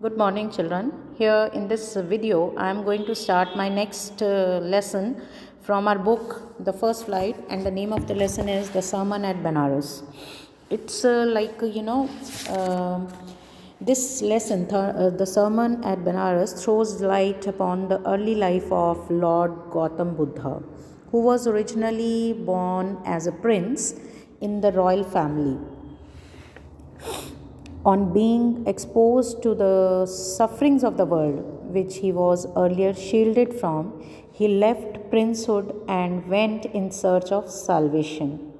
Good morning, children. Here in this video, I am going to start my next lesson from our book, The First Flight, and the name of the lesson is The Sermon at Benares. It's uh, this lesson, The Sermon at Benares, throws light upon the early life of Lord Gautam Buddha, who was originally born as a prince in the royal family. On being exposed to the sufferings of the world, which he was earlier shielded from, he left princehood and went in search of salvation.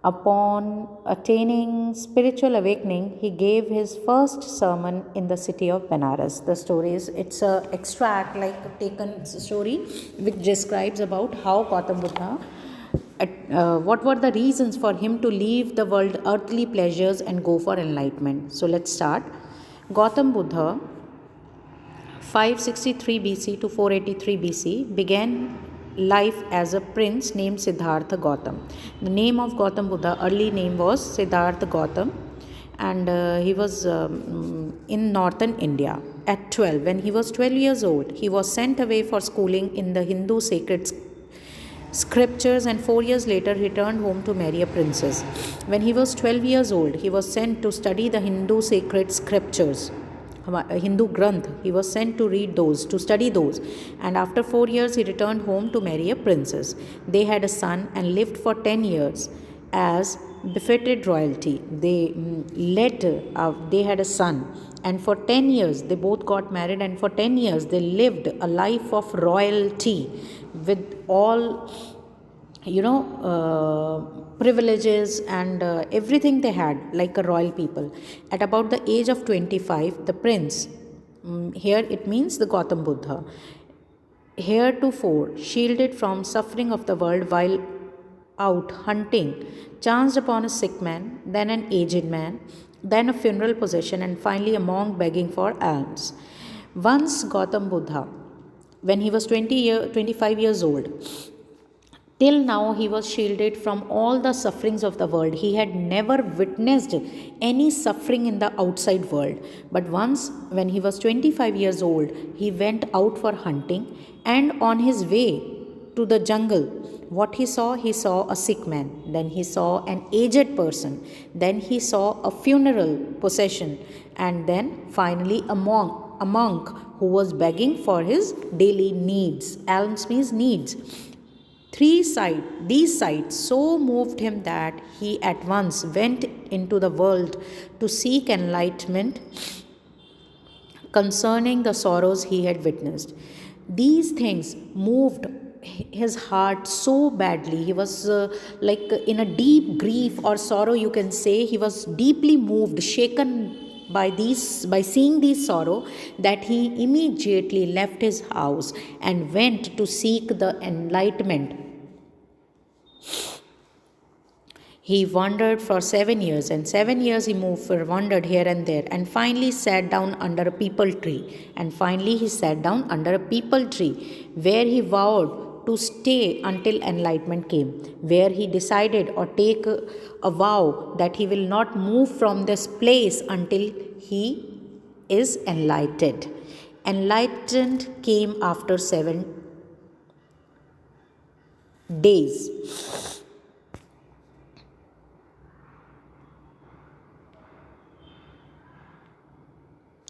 Upon attaining spiritual awakening, he gave his first sermon in the city of Benares. The story is, it's a extract, like taken story, which describes about how Gautam Buddha what were the reasons for him to leave the world earthly pleasures and go for enlightenment. So let's start. Gautam Buddha, 563 BC to 483 BC, began life as a prince named Siddhartha Gautam. The name of Gautam Buddha, early name was Siddhartha Gautam, and he was in northern India. At 12, when he was 12 years old, he was sent away for schooling in the Hindu sacred scriptures, and 4 years later he returned home to marry a princess. When he was 12 years old, he was sent to study the Hindu sacred scriptures, Hindu Granth. He was sent to read those, to study those, and after 4 years he returned home to marry a princess. They had a son and lived for 10 years as befitted royalty. They had a son, and for 10 years they both got married, and for 10 years they lived a life of royalty with all privileges and everything they had, like a royal people. At about the age of 25, the prince, here it means the Gautam Buddha, heretofore shielded from suffering of the world while out hunting, chanced upon a sick man, then an aged man, then a funeral procession, and finally a monk begging for alms. Once Gautam Buddha, when he was 25 years old, till now he was shielded from all the sufferings of the world. He had never witnessed any suffering in the outside world. But once, when he was 25 years old, he went out for hunting, and on his way to the jungle, what he saw a sick man, then he saw an aged person, then he saw a funeral procession, and then finally a monk who was begging for his daily needs. Alms means needs. These sights so moved him that he at once went into the world to seek enlightenment concerning the sorrows he had witnessed. These things moved his heart so badly. He was like in a deep grief or sorrow, you can say. He was deeply moved, shaken by seeing these sorrow, that he immediately left his house and went to seek the enlightenment. He wandered for 7 years, and 7 years he wandered here and there, and finally sat down under a peepal tree. And finally he sat down under a peepal tree, where he vowed to stay until enlightenment came, where he decided or take a vow that he will not move from this place until he is enlightened. Enlightenment came after 7 days.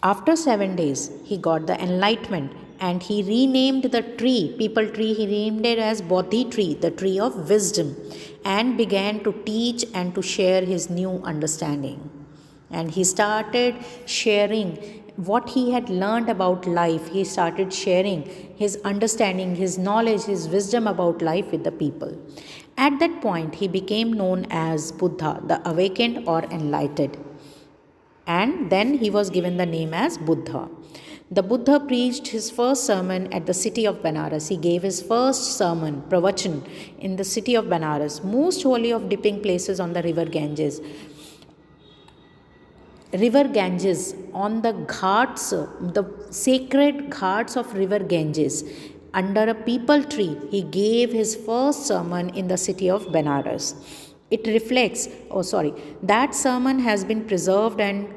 After 7 days, he got the enlightenment, and he renamed the tree, people tree, he named it as Bodhi tree, the tree of wisdom, and began to teach and to share his new understanding. And he started sharing what he had learned about life. He started sharing his understanding, his knowledge, his wisdom about life with the people. At that point, he became known as Buddha, the awakened or enlightened. And then he was given the name as Buddha. The Buddha preached his first sermon at the city of Benares. He gave his first sermon, pravachan, in the city of Benares, most holy of dipping places on the river Ganges. River Ganges, on the ghats, the sacred ghats of river Ganges, under a peepal tree, he gave his first sermon in the city of Benares. It reflects, that sermon has been preserved and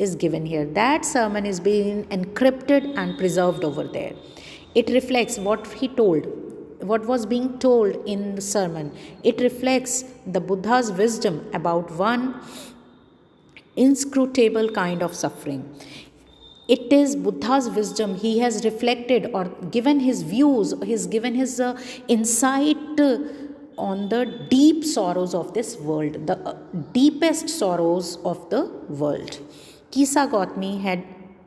is given here. That sermon is being encrypted and preserved over there. It reflects what he told, what was being told in the sermon. It reflects the Buddha's wisdom about one inscrutable kind of suffering. It is Buddha's wisdom. He has reflected or given his views, he's given his insight on the deep sorrows of this world, the deepest sorrows of the world. Kisa Gautami had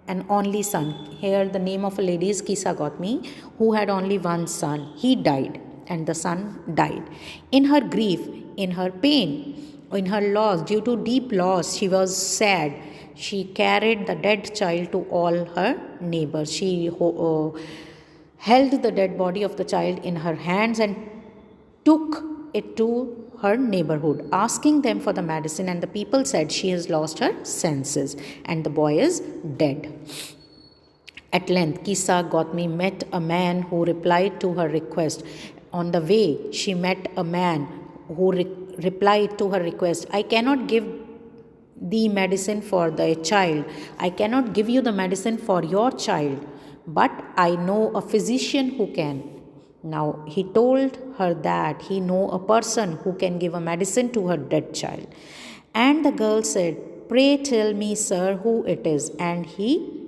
an only son. Here the name of a lady is Kisa Gautami, who had only one son. He died and the son died. In her grief, in her pain, in her loss, due to deep loss, she was sad. She carried the dead child to all her neighbors. She held the dead body of the child in her hands and took it to her neighborhood, asking them for the medicine, and the people said she has lost her senses and the boy is dead. At length, Kisa Gautami met a man who replied to her request. On the way, she met a man who replied to her request, I cannot give the medicine for the child. I cannot give you the medicine for your child, but I know a physician who can. Now he told her that he know a person who can give a medicine to her dead child. And the girl said, pray tell me, sir, who it is. And he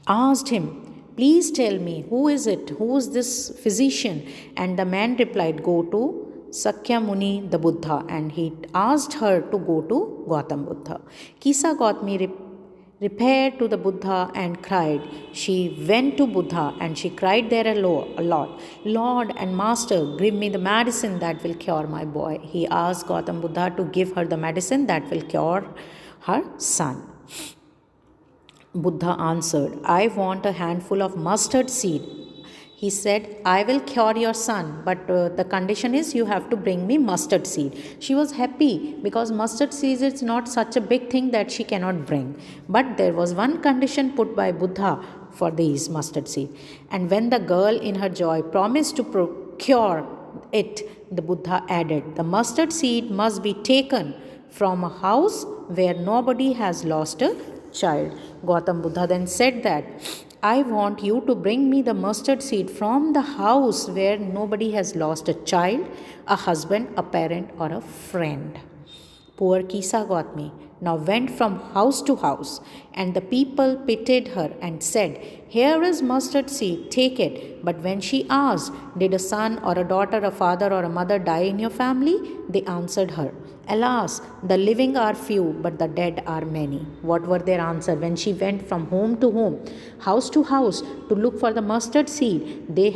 asked him, please tell me, who is it? Who is this physician? And the man replied, go to Sakya Muni the Buddha. And he asked her to go to Gautam Buddha. Kisa Gautami repaired to the Buddha and cried. She went to Buddha and she cried there a lot. Lord and Master, give me the medicine that will cure my boy. He asked Gautam Buddha to give her the medicine that will cure her son. Buddha answered, I want a handful of mustard seed. He said, I will cure your son, but the condition is you have to bring me mustard seed. She was happy because mustard seed is not such a big thing that she cannot bring. But there was one condition put by Buddha for these mustard seed. And when the girl in her joy promised to procure it, the Buddha added, the mustard seed must be taken from a house where nobody has lost a child. Gautam Buddha then said that, I want you to bring me the mustard seed from the house where nobody has lost a child, a husband, a parent, or a friend. Poor Kisa Gautami now went from house to house, and the people pitied her and said, here is mustard seed, take it. But when she asked, did a son or a daughter, a father or a mother die in your family? They answered her, alas, the living are few, but the dead are many. What were their answer? When she went from home to home, house to house to look for the mustard seed, they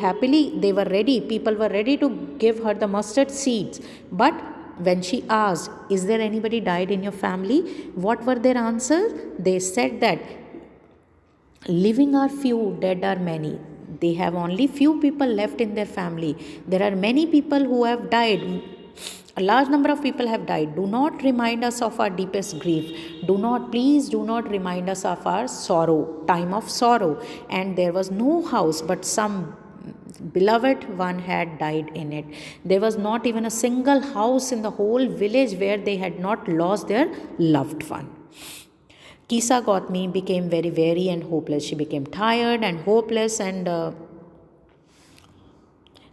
were ready, people were ready to give her the mustard seeds. But when she asked, is there anybody died in your family? What were their answers? They said that living are few, dead are many. They have only few people left in their family. There are many people who have died. A large number of people have died. Do not remind us of our deepest grief. Please do not remind us of our sorrow, time of sorrow. And there was no house, but some beloved one had died in it. There was not even a single house in the whole village where they had not lost their loved one. Kisa Gautami became very weary and hopeless. She became tired and hopeless and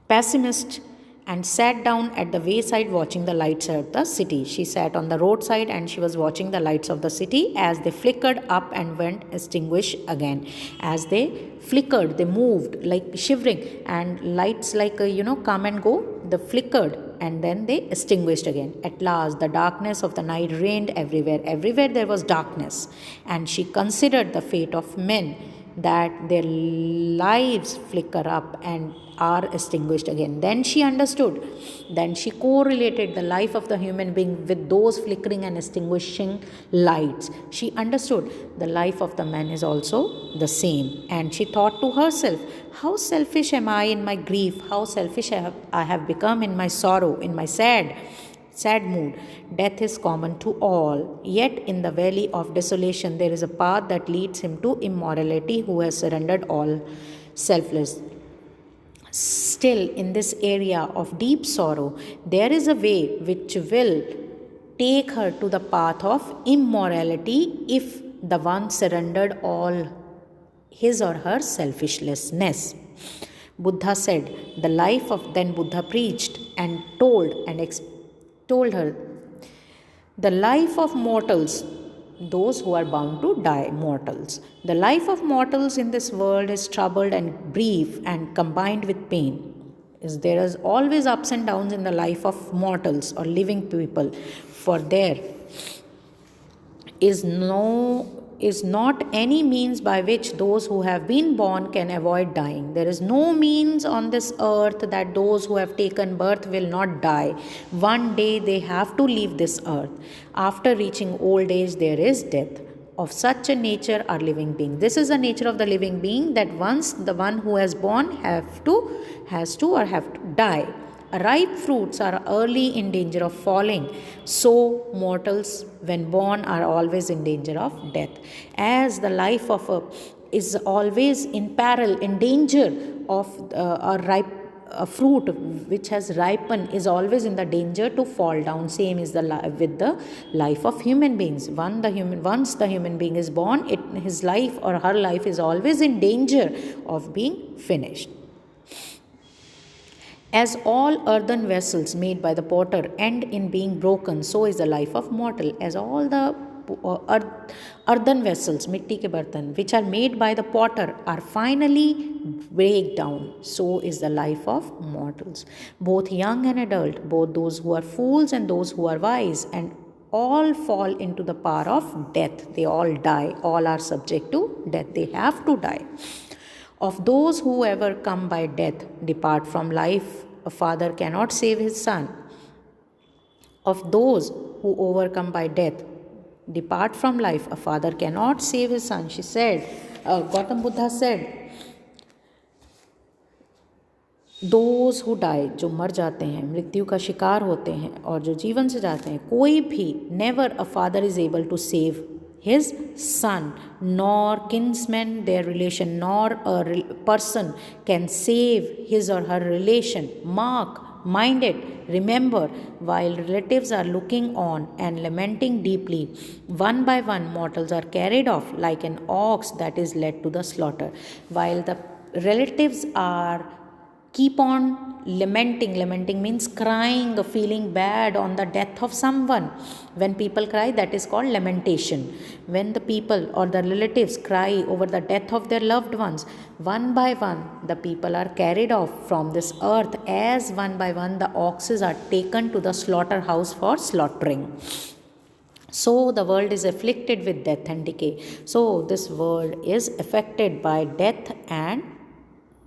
pessimist, and sat down at the wayside watching the lights of the city. She sat on the roadside and she was watching the lights of the city as they flickered up and went extinguished again. As they flickered, they moved like shivering, and lights come and go, they flickered and then they extinguished again. At last, the darkness of the night reigned everywhere. Everywhere there was darkness, and she considered the fate of men, that their lives flicker up and are extinguished again. Then she understood. Then she correlated the life of the human being with those flickering and extinguishing lights. She understood the life of the man is also the same. And she thought to herself, how selfish am I in my grief? How selfish I have become in my sorrow, in my sad mood. Death is common to all. Yet in the valley of desolation, there is a path that leads him to immortality who has surrendered all selfless. Still, in this area of deep sorrow, there is a way which will take her to the path of immorality if the one surrendered all his or her selfishness. Buddha said, the life of then Buddha preached and told her, the life of mortals, those who are bound to die, mortals. The life of mortals in this world is troubled and brief and combined with pain. There is always ups and downs in the life of mortals or living people, for there is not any means by which those who have been born can avoid dying. There is no means on this earth that those who have taken birth will not die. One day they have to leave this earth. After reaching old age, there is death. Of such a nature are living beings. This is the nature of the living being, that once the one who has born has to die. Ripe fruits are early in danger of falling, so mortals when born are always in danger of death. As the life of is always in peril, in danger of a fruit which has ripened is always in the danger to fall down. Same is with the life of human beings. Once the human being is born, his life or her life is always in danger of being finished. As all earthen vessels made by the potter end in being broken, so is the life of mortal. As all the earthen vessels, mitti ke bartan, which are made by the potter are finally break down, so is the life of mortals. Both young and adult, both those who are fools and those who are wise, and all fall into the power of death. They all die. All are subject to death. They have to die. Of those who ever come by death depart from life, a father cannot save his son. Of those who overcome by death depart from life, a father cannot save his son. She said, Gautam Buddha said, those who die, जो मर जाते हैं, मृत्यु का शिकार होते हैं और जो जीवन से जाते हैं, कोई भी, never a father is able to save his son, nor kinsman their relation, nor a person can save his or her relation. Mind it, remember, while relatives are looking on and lamenting deeply, one by one mortals are carried off like an ox that is led to the slaughter. While the relatives are keep on lamenting means crying, feeling bad on the death of someone. When people cry, that is called lamentation. When the people or the relatives cry over the death of their loved ones, one by one the people are carried off from this earth, as one by one the oxes are taken to the slaughterhouse for slaughtering. So the world is afflicted with death and decay. So this world is affected by death and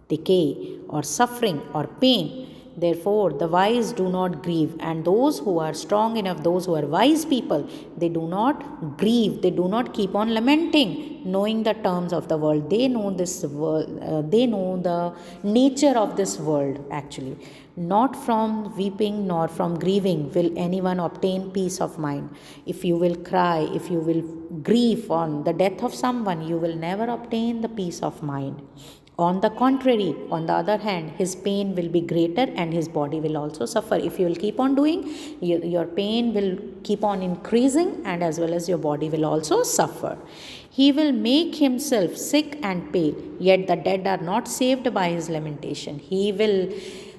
decay or suffering or pain. Therefore, the wise do not grieve, and those who are strong enough, those who are wise people, they do not grieve, they do not keep on lamenting, knowing the terms of the world. They know this world, they know the nature of this world actually. Not from weeping nor from grieving will anyone obtain peace of mind. If you will cry, if you will grieve on the death of someone, you will never obtain the peace of mind. On the contrary, on the other hand, his pain will be greater and his body will also suffer. If you will keep on doing, your pain will keep on increasing, and as well as your body will also suffer. He will make himself sick and pale, yet the dead are not saved by his lamentation. He will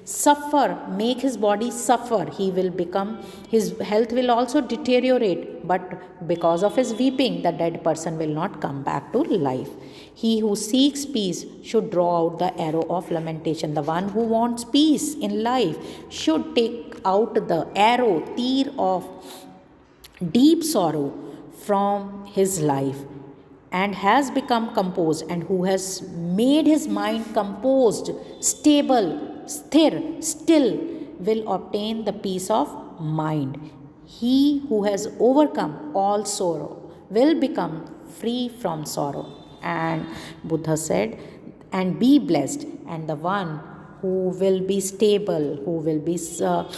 suffer, make his body suffer. He will become, his health will also deteriorate, but because of his weeping, the dead person will not come back to life. He who seeks peace should draw out the arrow of lamentation. The one who wants peace in life should take out the arrow, tear of deep sorrow from his life, and has become composed, and who has made his mind composed, stable, still will obtain the peace of mind. He who has overcome all sorrow will become free from sorrow. And Buddha said, and be blessed. And the one who will be stable, who will be still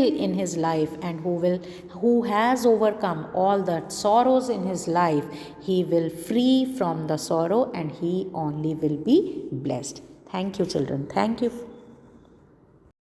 in his life, and who has overcome all the sorrows in his life, he will free from the sorrow, and he only will be blessed. Thank you, children. Thank you.